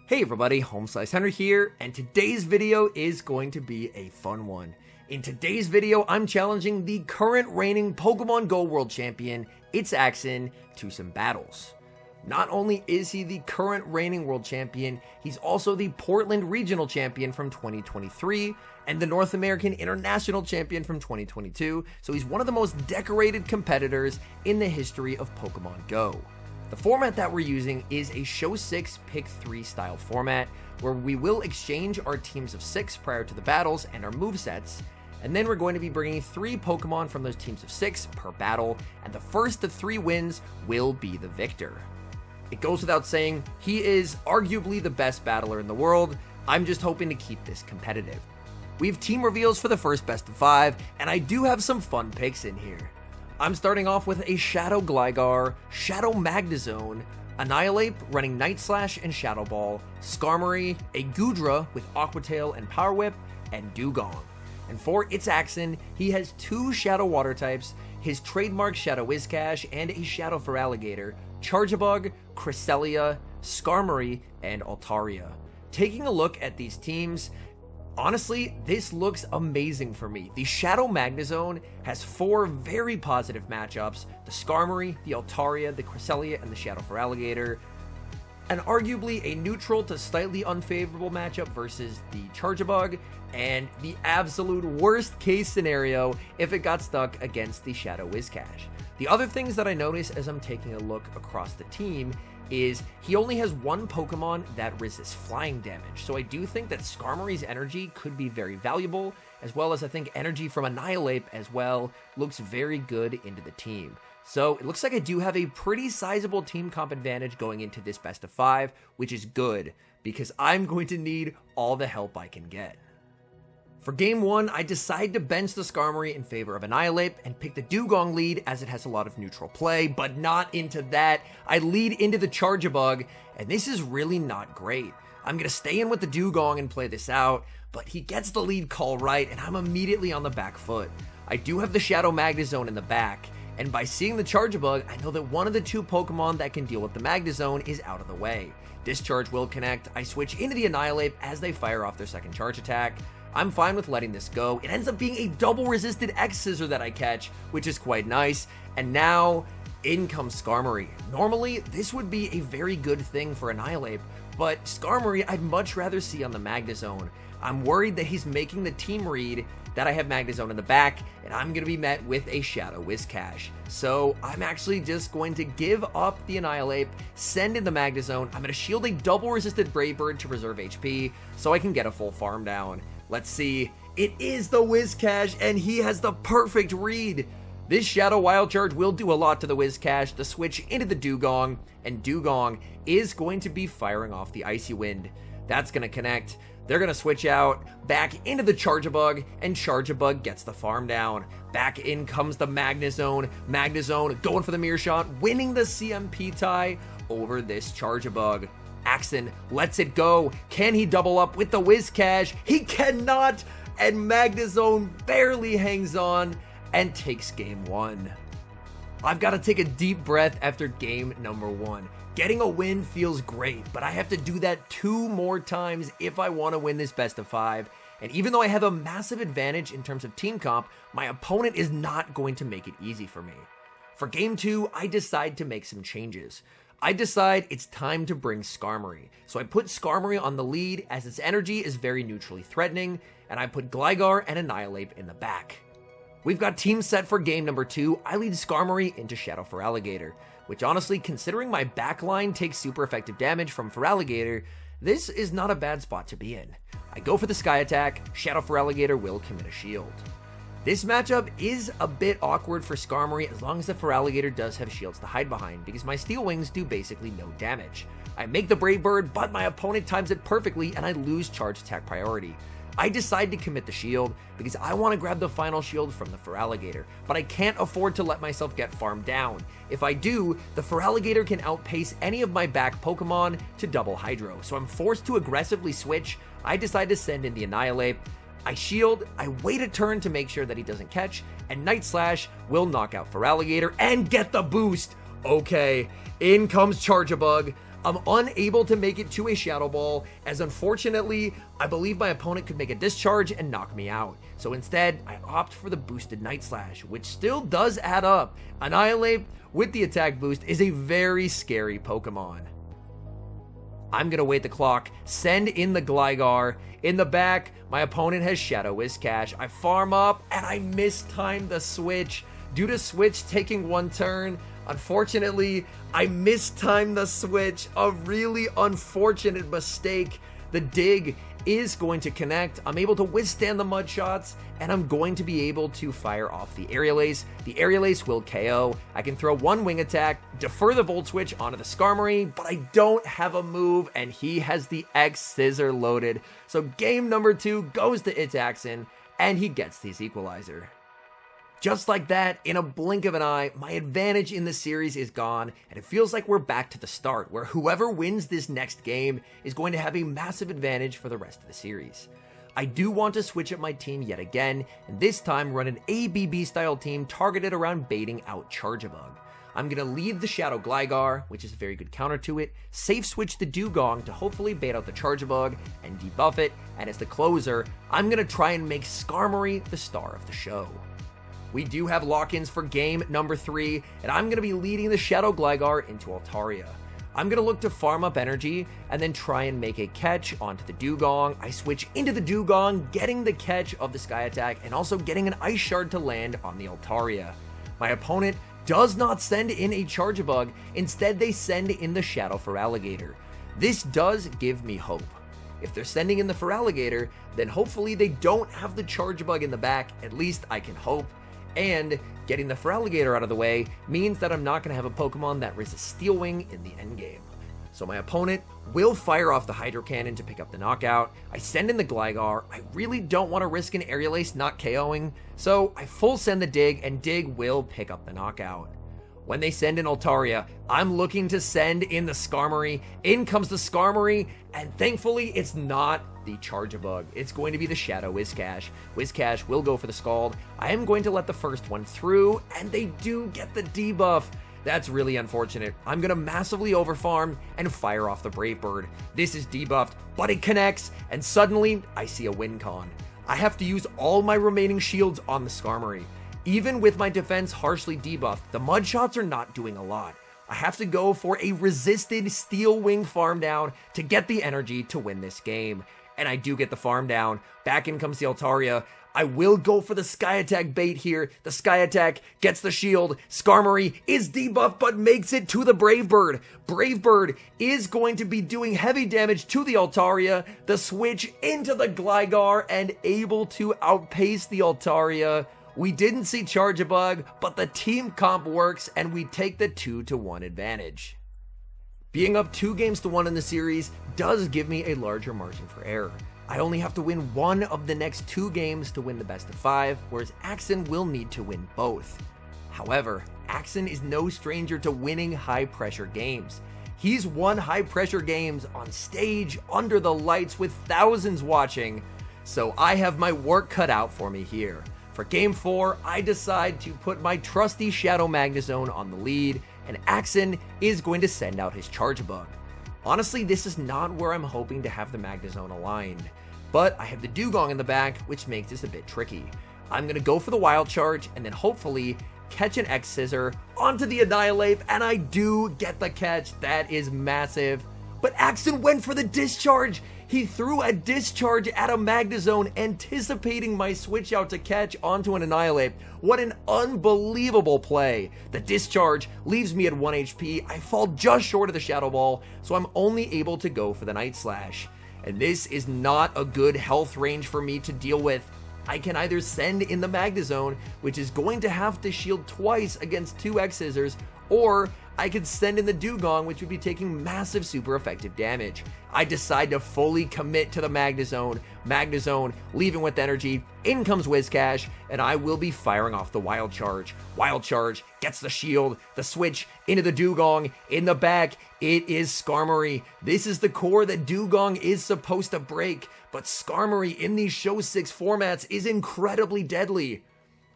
Hey everybody, HomeSliceHenry here, and today's video is going to be a fun one. In today's video, I'm challenging the current reigning Pokemon Go World Champion, ITSAXN, to some battles. Not only is he the current reigning World Champion, he's also the Portland Regional Champion from 2023, and the North American International Champion from 2022, so he's one of the most decorated competitors in the history of Pokemon Go. The format that we're using is a Show 6 Pick 3 style format, where we will exchange our teams of 6 prior to the battles and our movesets, and then we're going to be bringing 3 Pokemon from those teams of 6 per battle, and the first of 3 wins will be the victor. It goes without saying, he is arguably the best battler in the world. I'm just hoping to keep this competitive. We have team reveals for the first best of 5, and I do have some fun picks in here. I'm starting off with a Shadow Gligar, Shadow Magnezone, Annihilate running Night Slash and Shadow Ball, Skarmory, a Goodra with Aqua Tail and Power Whip, and Dugong. And for ITSAXN, he has 2 Shadow Water types, his trademark Shadow Whiscash, and a Shadow Feraligatr, Charjabug, Cresselia, Skarmory, and Altaria. Taking a look at these teams, honestly, this looks amazing for me. The Shadow Magnezone has 4 very positive matchups: the Skarmory, the Altaria, the Cresselia, and the Shadow Feraligatr. And arguably a neutral to slightly unfavorable matchup versus the Charjabug, and the absolute worst case scenario if it got stuck against the Shadow Whiscash. The other things that I notice as I'm taking a look across the team is he only has 1 Pokemon that resists flying damage, so I do think that Skarmory's energy could be very valuable, as well as I think energy from Annihilate as well looks very good into the team. So it looks like I do have a pretty sizable team comp advantage going into this best of 5, which is good, because I'm going to need all the help I can get. For game 1, I decide to bench the Skarmory in favor of Annihilate and pick the Dugong lead as it has a lot of neutral play, but not into that. I lead into the Charjabug, and this is really not great. I'm going to stay in with the Dugong and play this out, but he gets the lead call right, and I'm immediately on the back foot. I do have the Shadow Magnezone in the back, and by seeing the Charjabug, I know that one of the 2 Pokemon that can deal with the Magnezone is out of the way. Discharge will connect. I switch into the Annihilate as they fire off their second charge attack. I'm fine with letting this go. It ends up being a double resisted X-Scissor that I catch, which is quite nice. And now, in comes Skarmory. Normally, this would be a very good thing for Annihilate, but Skarmory I'd much rather see on the Magnezone. I'm worried that he's making the team read that I have Magnezone in the back, and I'm going to be met with a Shadow Whiscash. So I'm actually just going to give up the Annihilate, send in the Magnezone. I'm going to shield a double resisted Brave Bird to reserve HP so I can get a full farm down. Let's see, it is the Whiscash, and he has the perfect read. This Shadow Wild Charge will do a lot to the Whiscash to switch into the Dugong, and Dugong is going to be firing off the Icy Wind. That's going to connect. They're going to switch out back into the Charjabug, and Charjabug gets the farm down. Back in comes the Magnezone. Magnezone going for the Mirror Shot, winning the CMP tie over this Charjabug. Axon lets it go. Can he double up with the Whiscash? He cannot, and Magnezone barely hangs on and takes game 1. I've got to take a deep breath after game number 1. Getting a win feels great, but I have to do that 2 more times if I want to win this best of 5. And even though I have a massive advantage in terms of team comp, my opponent is not going to make it easy for me. For game 2, I decide to make some changes. I decide it's time to bring Skarmory. So I put Skarmory on the lead as its energy is very neutrally threatening, and I put Gligar and Annihilate in the back. We've got team set for game number 2. I lead Skarmory into Shadow Feraligatr, which honestly, considering my backline takes super effective damage from Feraligatr, this is not a bad spot to be in. I go for the Sky Attack. Shadow Feraligatr will commit a shield. This matchup is a bit awkward for Skarmory as long as the Feraligatr does have shields to hide behind, because my Steel Wings do basically no damage. I make the Brave Bird, but my opponent times it perfectly and I lose charge attack priority. I decide to commit the shield because I want to grab the final shield from the Feraligatr, but I can't afford to let myself get farmed down. If I do, the Feraligatr can outpace any of my back Pokemon to double Hydro, so I'm forced to aggressively switch. I decide to send in the Annihilate. I shield, I wait a turn to make sure that he doesn't catch, and Night Slash will knock out Feraligatr and get the boost. Okay, in comes Charjabug. I'm unable to make it to a Shadow Ball, as unfortunately, I believe my opponent could make a discharge and knock me out. So instead, I opt for the boosted Night Slash, which still does add up. Annihilate with the attack boost is a very scary Pokemon. I'm going to wait the clock, send in the Gligar. In the back, my opponent has Shadow Whiscash. I farm up, and I mistime the switch. Due to switch taking one turn, unfortunately, I mistimed the switch. A really unfortunate mistake. The dig is going to connect. I'm able to withstand the mud shots, and I'm going to be able to fire off the Aerial Ace. The Aerial Ace will KO. I can throw one wing attack, defer the Volt Switch onto the Skarmory, but I don't have a move, and he has the X Scissor loaded. So game number 2 goes to ITSAXN, and he gets his Equalizer. Just like that, in a blink of an eye, my advantage in the series is gone, and it feels like we're back to the start, where whoever wins this next game is going to have a massive advantage for the rest of the series. I do want to switch up my team yet again, and this time run an ABB style team targeted around baiting out Charjabug. I'm going to lead the Shadow Gligar, which is a very good counter to it, safe switch the Dugong to hopefully bait out the Charjabug and debuff it, and as the closer, I'm going to try and make Skarmory the star of the show. We do have lock-ins for game number 3, and I'm going to be leading the Shadow Gligar into Altaria. I'm going to look to farm up energy, and then try and make a catch onto the Dugong. I switch into the Dugong, getting the catch of the Sky Attack, and also getting an Ice Shard to land on the Altaria. My opponent does not send in a Charjabug, instead they send in the Shadow Feraligatr. This does give me hope. If they're sending in the Feraligatr, then hopefully they don't have the Charjabug in the back, at least I can hope. And getting the Feraligatr out of the way means that I'm not going to have a Pokemon that resists Steel Wing in the endgame. So my opponent will fire off the Hydro Cannon to pick up the knockout. I send in the Gligar. I really don't want to risk an Aerial Ace not KOing, so I full send the Dig, and Dig will pick up the knockout. When they send in Altaria, I'm looking to send in the Skarmory. In comes the Skarmory, and thankfully it's not the Charjabug. It's going to be the Shadow Whiscash. Whiscash will go for the Scald. I am going to let the first one through, and they do get the debuff. That's really unfortunate. I'm going to massively overfarm and fire off the Brave Bird. This is debuffed, but it connects, and suddenly I see a win con. I have to use all my remaining shields on the Skarmory. Even with my defense harshly debuffed, the mud shots are not doing a lot. I have to go for a resisted Steel Wing farm down to get the energy to win this game. And I do get the farm down. Back in comes the Altaria. I will go for the Sky Attack bait here. The Sky Attack gets the shield. Skarmory is debuffed but makes it to the Brave Bird. Brave Bird is going to be doing heavy damage to the Altaria. The switch into the Gligar and able to outpace the Altaria. We didn't see Charjabug, but the team comp works, and we take the 2-1 advantage. Being up 2-1 in the series does give me a larger margin for error. I only have to win one of the next 2 games to win the best of 5, whereas AXN will need to win both. However, AXN is no stranger to winning high-pressure games. He's won high-pressure games on stage, under the lights, with thousands watching, so I have my work cut out for me here. For Game 4, I decide to put my trusty Shadow Magnezone on the lead, and AXN is going to send out his Charjabug. Honestly, this is not where I'm hoping to have the Magnezone aligned, but I have the Dugong in the back, which makes this a bit tricky. I'm going to go for the Wild Charge, and then hopefully catch an X Scissor onto the Annihilate, and I do get the catch. That is massive. But AXN went for the Discharge! He threw a Discharge at a Magnezone, anticipating my switch out to catch onto an Annihilate. What an unbelievable play. The Discharge leaves me at 1 HP. I fall just short of the Shadow Ball, so I'm only able to go for the Night Slash. And this is not a good health range for me to deal with. I can either send in the Magnezone, which is going to have to shield twice against 2 X Scissors, or I could send in the Dugong, which would be taking massive super effective damage. I decide to fully commit to the Magnezone. Magnezone leaving with energy. In comes Whiscash, and I will be firing off the Wild Charge. Wild Charge gets the shield, the switch into the Dugong. In the back, it is Skarmory. This is the core that Dugong is supposed to break, but Skarmory in these Show 6 formats is incredibly deadly.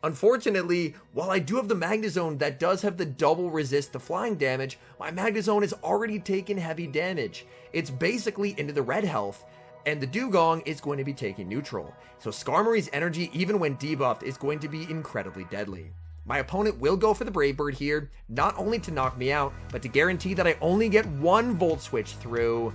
Unfortunately, while I do have the Magnezone that does have the double resist to flying damage, my Magnezone has already taken heavy damage. It's basically into the red health, and the Dugong is going to be taking neutral. So Skarmory's energy, even when debuffed, is going to be incredibly deadly. My opponent will go for the Brave Bird here, not only to knock me out, but to guarantee that I only get one Volt Switch through.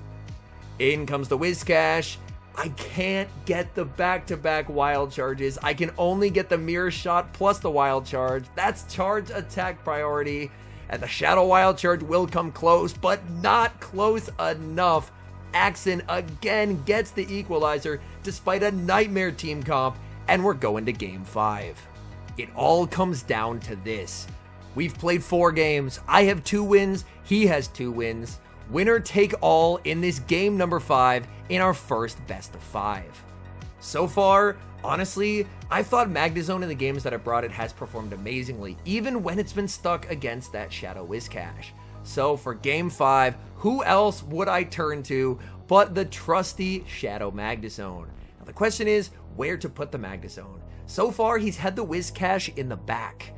In comes the Whiscash. I can't get the back-to-back wild charges. I can only get the Mirror Shot plus the wild charge. That's charge attack priority. And the Shadow Wild Charge will come close, but not close enough. ITSAXN again gets the equalizer despite a nightmare team comp, and we're going to game 5. It all comes down to this. We've played 4 games. I have 2 wins. He has 2 wins. Winner take all in this game number 5 in our first best of 5. So far, honestly, I thought Magnezone in the games that I brought it has performed amazingly, even when it's been stuck against that Shadow Whiscash. So for game 5, who else would I turn to but the trusty Shadow Magnezone? Now the question is, where to put the Magnezone? So far, he's had the Whiscash in the back,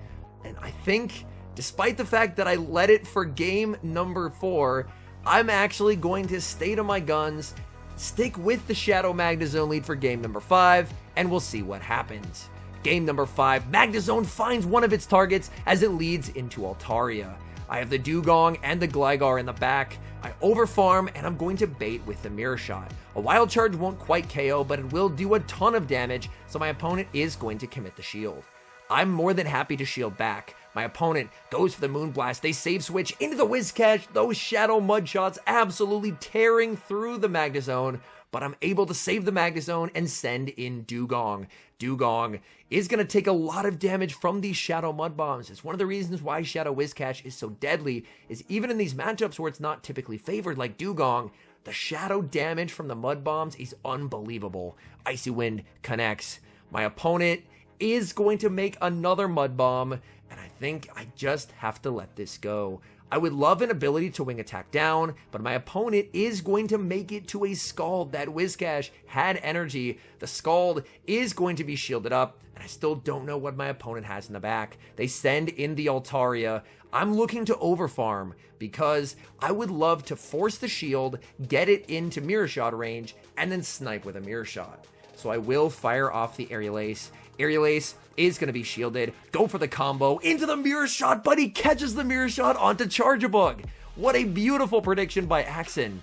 and I think, despite the fact that I let it for game number 4, I'm actually going to stay to my guns, stick with the Shadow Magnezone lead for game number 5, and we'll see what happens. Game number 5, Magnezone finds one of its targets as it leads into Altaria. I have the Dugong and the Gligar in the back. I overfarm, and I'm going to bait with the Mirror Shot. A Wild Charge won't quite KO, but it will do a ton of damage, so my opponent is going to commit the shield. I'm more than happy to shield back. My opponent goes for the Moonblast. They save switch into the Whiscash. Those Shadow Mud Shots absolutely tearing through the Magnezone, but I'm able to save the Magnezone and send in Dugong. Dugong is going to take a lot of damage from these Shadow Mud Bombs. It's one of the reasons why Shadow Whiscash is so deadly, is even in these matchups where it's not typically favored like Dugong, the shadow damage from the Mud Bombs is unbelievable. Icy Wind connects. My opponent is going to make another Mud Bomb, and I think I just have to let this go. I would love an ability to wing attack down, but my opponent is going to make it to a Scald. That Whiscash had energy. The Scald is going to be shielded up, and I still don't know what my opponent has in the back. They send in the Altaria. I'm looking to overfarm because I would love to force the shield, get it into Mirror Shot range, and then snipe with a Mirror Shot. So I will fire off the Aerial Ace. Aerial Ace is going to be shielded. Go for the combo into the Mirror Shot, but he catches the Mirror Shot onto Charjabug. What a beautiful prediction by ITSAXN.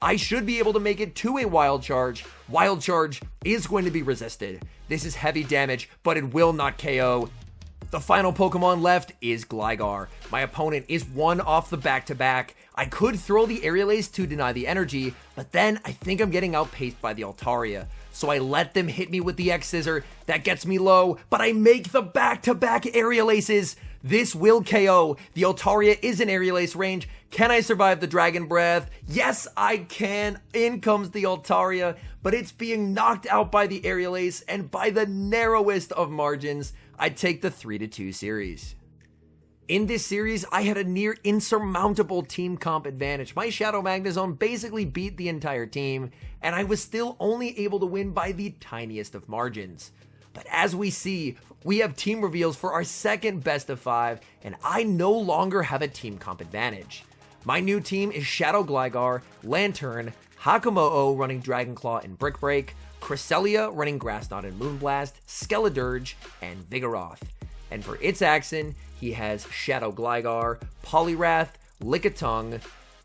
I should be able to make it to a Wild Charge. Wild Charge is going to be resisted. This is heavy damage, but it will not KO. The final Pokemon left is Gligar. My opponent is one off the back-to-back. I could throw the Aerial Ace to deny the energy, but then I think I'm getting outpaced by the Altaria. So I let them hit me with the X-Scissor. That gets me low, but I make the back-to-back Aerial Aces. This will KO. The Altaria is in Aerial Ace range. Can I survive the Dragon Breath? Yes, I can. In comes the Altaria, but it's being knocked out by the Aerial Ace, and by the narrowest of margins, I take the 3-2 series. In this series, I had a near insurmountable team comp advantage. My Shadow Magnezone basically beat the entire team, and I was still only able to win by the tiniest of margins. But as we see, we have team reveals for our second best of 5, and I no longer have a team comp advantage. My new team is Shadow Gligar, Lantern, Hakumo running Dragon Claw and Brick Break, Cresselia running Grass Knot and Moonblast, Skeledirge, and Vigoroth. And for ITSAXN, he has Shadow Gligar, Poliwrath, Lickitung,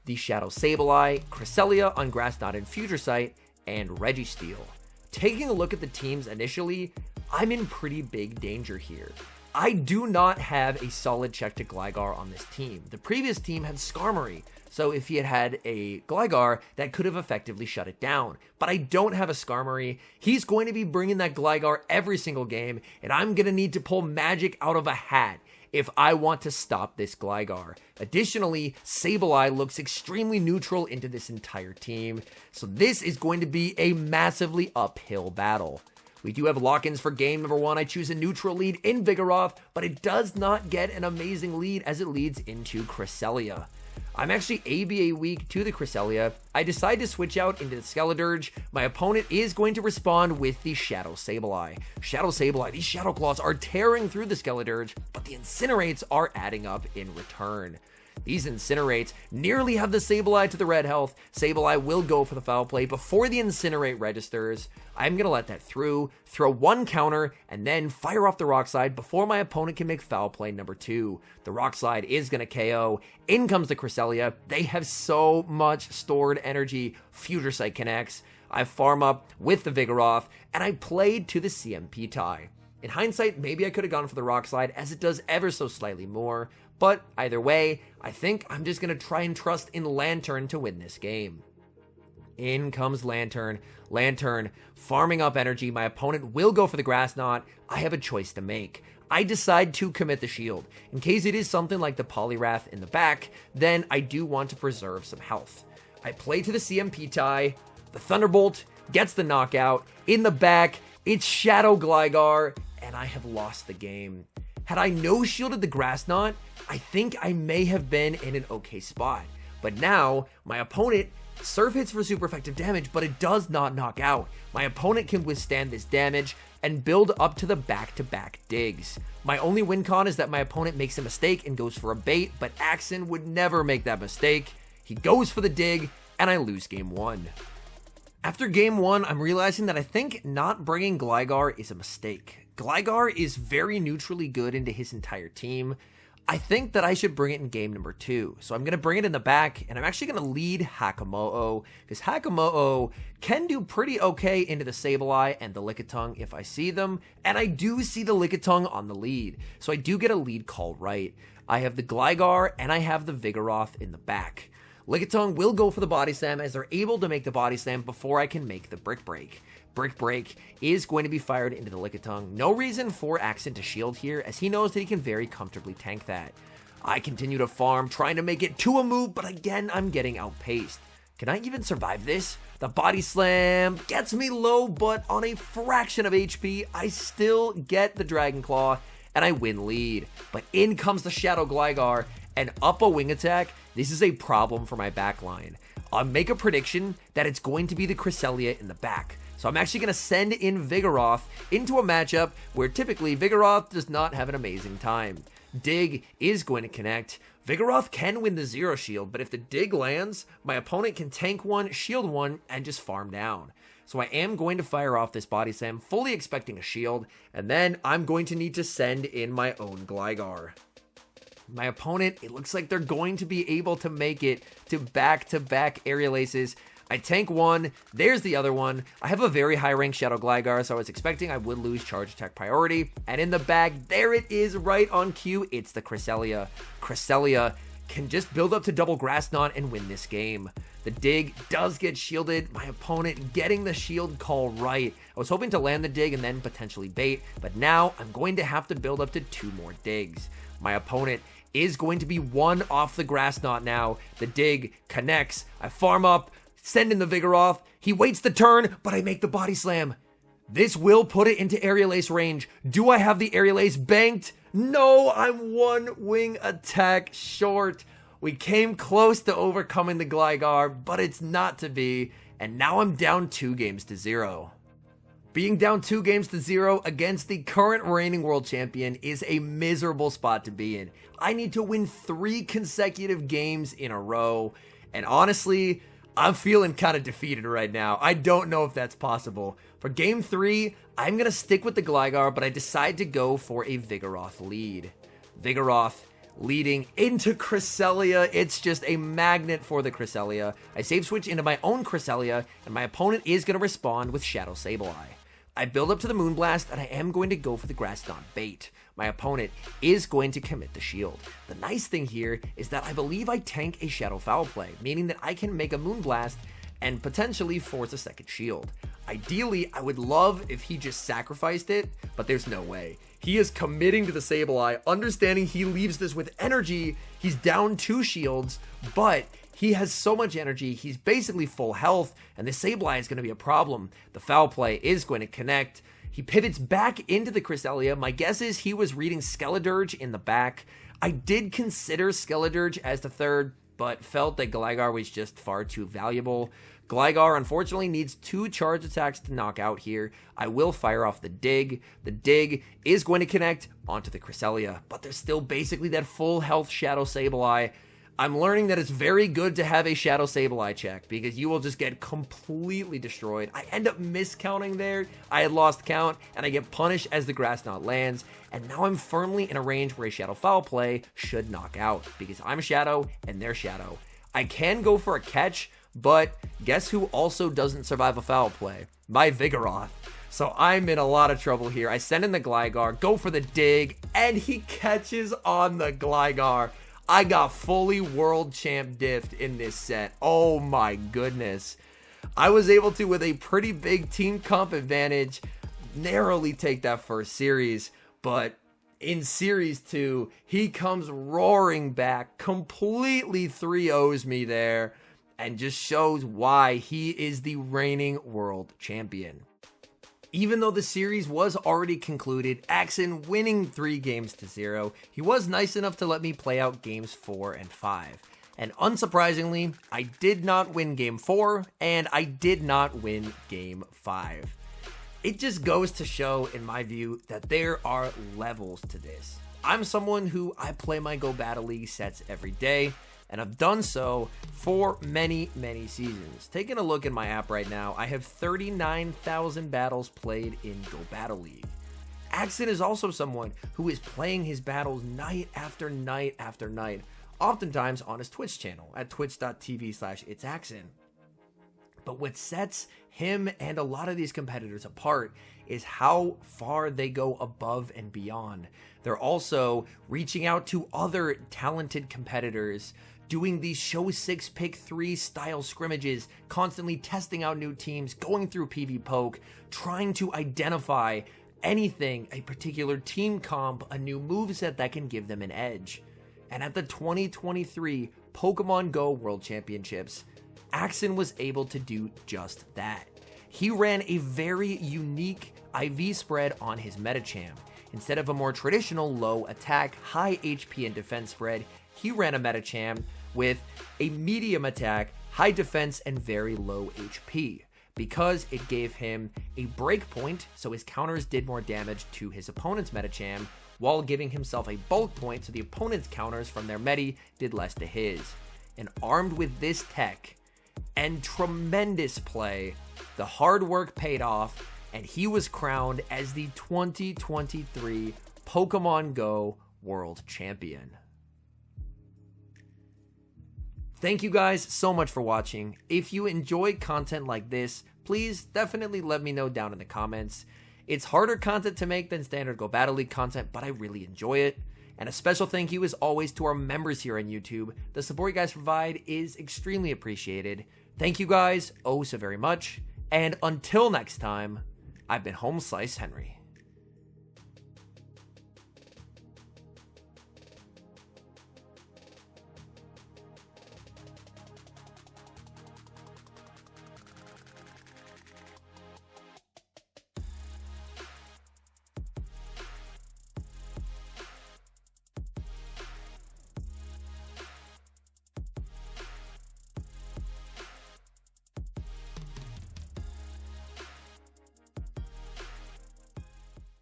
the Shadow Sableye, Cresselia on Grass Knot and Future Sight, and Registeel. Taking a look at the teams initially, I'm in pretty big danger here. I do not have a solid check to Gligar on this team. The previous team had Skarmory, so if he had had a Gligar, that could have effectively shut it down. But I don't have a Skarmory. He's going to be bringing that Gligar every single game, and I'm going to need to pull magic out of a hat if I want to stop this Gligar. Additionally, Sableye looks extremely neutral into this entire team, so this is going to be a massively uphill battle. We do have lock-ins for game number 1. I choose a neutral lead in Vigoroth, but it does not get an amazing lead as it leads into Cresselia. I'm actually ABA weak to the Cresselia. I decide to switch out into the Skeledirge. My opponent is going to respond with the Shadow Sableye. Shadow Sableye, these Shadow Claws are tearing through the Skeledirge, but the Incinerates are adding up in return. These Incinerates nearly have the Sableye to the red health. Sableye will go for the foul play before the Incinerate registers. I'm going to let that through, throw one counter, and then fire off the Rock Slide before my opponent can make foul play number 2. The Rock Slide is going to KO. In comes the Cresselia. They have so much stored energy. Future Sight connects. I farm up with the Vigoroth, and I played to the CMP tie. In hindsight, maybe I could have gone for the Rock Slide, as it does ever so slightly more. But either way, I think I'm just going to try and trust in Lantern to win this game. In comes Lantern. Lantern farming up energy. My opponent will go for the Grass Knot. I have a choice to make. I decide to commit the shield. In case it is something like the Poliwrath in the back, then I do want to preserve some health. I play to the CMP tie. The Thunderbolt gets the knockout. In the back, it's Shadow Gligar, and I have lost the game. Had I no-shielded the Grass Knot, I think I may have been in an okay spot. But now, my opponent Surf hits for super effective damage, but it does not knock out. My opponent can withstand this damage and build up to the back-to-back digs. My only win con is that my opponent makes a mistake and goes for a bait, but ITSAXN would never make that mistake. He goes for the dig, and I lose game 1. After game 1, I'm realizing that I think not bringing Gligar is a mistake. Gligar is very neutrally good into his entire team. I think that I should bring it in game number 2. So I'm going to bring it in the back, and I'm actually going to lead Hakamo-o, because Hakamo-o can do pretty okay into the Sableye and the Lickitung if I see them, and I do see the Lickitung on the lead. So I do get a lead call right. I have the Gligar, and I have the Vigoroth in the back. Lickitung will go for the Body Slam, as they're able to make the Body Slam before I can make the Brick Break. Brick Break is going to be fired into the Lickitung. No reason for ITSAXN to shield here, as he knows that he can very comfortably tank that. I continue to farm, trying to make it to a move, but again, I'm getting outpaced. Can I even survive this? The Body Slam gets me low, but on a fraction of HP, I still get the Dragon Claw, and I win lead. But in comes the Shadow Gligar, and up a Wing Attack. This is a problem for my backline. I'll make a prediction that it's going to be the Cresselia in the back. So I'm actually going to send in Vigoroth into a matchup where typically Vigoroth does not have an amazing time. Dig is going to connect. Vigoroth can win the Zero Shield, but if the Dig lands, my opponent can tank one, shield one, and just farm down. So I am going to fire off this Body Slam, fully expecting a shield, and then I'm going to need to send in my own Gligar. My opponent, it looks like they're going to be able to make it to back-to-back Aerial Aces. I tank one, there's the other one. I have a very high rank Shadow Gligar, so I was expecting I would lose charge attack priority. And in the bag, there it is right on cue, it's the Cresselia. Cresselia can just build up to double Grass Knot and win this game. The dig does get shielded, my opponent getting the shield call right. I was hoping to land the dig and then potentially bait, but now I'm going to have to build up to 2 more digs. My opponent is going to be 1 off the Grass Knot now. The dig connects, I farm up, send in the Vigoroth. He waits the turn, but I make the Body Slam. This will put it into Aerial Ace range. Do I have the Aerial Ace banked? No, I'm 1 Wing Attack short. We came close to overcoming the Gligar, but it's not to be. And now I'm down 2 games to 0. Being down 2 games to 0 against the current reigning world champion is a miserable spot to be in. I need to win 3 consecutive games in a row. And honestly, I'm feeling kind of defeated right now. I don't know if that's possible. For game 3, I'm going to stick with the Gligar, but I decide to go for a Vigoroth lead. Vigoroth leading into Cresselia. It's just a magnet for the Cresselia. I save switch into my own Cresselia, and my opponent is going to respond with Shadow Sableye. I build up to the Moonblast, and I am going to go for the Grass Knot bait. My opponent is going to commit the shield. The nice thing here is that I believe I tank a Shadow Foul Play, meaning that I can make a Moonblast and potentially force a second shield. Ideally, I would love if he just sacrificed it, but there's no way. He is committing to the Sableye, understanding he leaves this with energy. He's down 2 shields, but he has so much energy, he's basically full health, and the Sableye is going to be a problem. The Foul Play is going to connect. He pivots back into the Cresselia. My guess is he was reading Skeledirge in the back. I did consider Skeledirge as the third, but felt that Gligar was just far too valuable. Gligar unfortunately needs 2 charge attacks to knock out here. I will fire off the Dig. The Dig is going to connect onto the Cresselia, but there's still basically that full health Shadow Sableye. I'm learning that it's very good to have a Shadow Sableye check because you will just get completely destroyed. I end up miscounting there. I had lost count and I get punished as the Grass Knot lands. And now I'm firmly in a range where a Shadow Foul Play should knock out because I'm Shadow and they're Shadow. I can go for a catch, but guess who also doesn't survive a foul play? My Vigoroth. So I'm in a lot of trouble here. I send in the Gligar, go for the Dig, and he catches on the Gligar. I got fully world champ diffed in this set. Oh my goodness. I was able to, with a pretty big team comp advantage, narrowly take that first series, but in Series 2, he comes roaring back, completely 3-0s me there, and just shows why he is the reigning world champion. Even though the series was already concluded, ITSAXN winning 3-0, he was nice enough to let me play out games 4 and 5. And unsurprisingly, I did not win game 4, and I did not win game 5. It just goes to show, in my view, that there are levels to this. I'm someone who I play my Go Battle League sets every day, and I've done so for many, many seasons. Taking a look at my app right now, I have 39,000 battles played in Go Battle League. ITSAXN is also someone who is playing his battles night after night after night, oftentimes on his Twitch channel at twitch.tv/ITSAXN. But what sets him and a lot of these competitors apart is how far they go above and beyond. They're also reaching out to other talented competitors, doing these show 6 pick 3 style scrimmages, constantly testing out new teams, going through PV Poke, trying to identify anything, a particular team comp, a new moveset that can give them an edge. And at the 2023 Pokemon Go World Championships, ITSAXN was able to do just that. He ran a very unique IV spread on his Medicham. Instead of a more traditional low attack, high HP and defense spread, he ran a Medicham with a medium attack, high defense, and very low HP, because it gave him a breakpoint, so his counters did more damage to his opponent's Medicham, while giving himself a bulk point, so the opponent's counters from their Medi did less to his. And armed with this tech and tremendous play, the hard work paid off, and he was crowned as the 2023 Pokemon Go World Champion. Thank you guys so much for watching. If you enjoy content like this, please definitely let me know down in the comments. It's harder content to make than standard Go Battle League content, but I really enjoy it. And a special thank you as always to our members here on YouTube. The support you guys provide is extremely appreciated. Thank you guys oh so very much. And until next time, I've been HomeSliceHenry.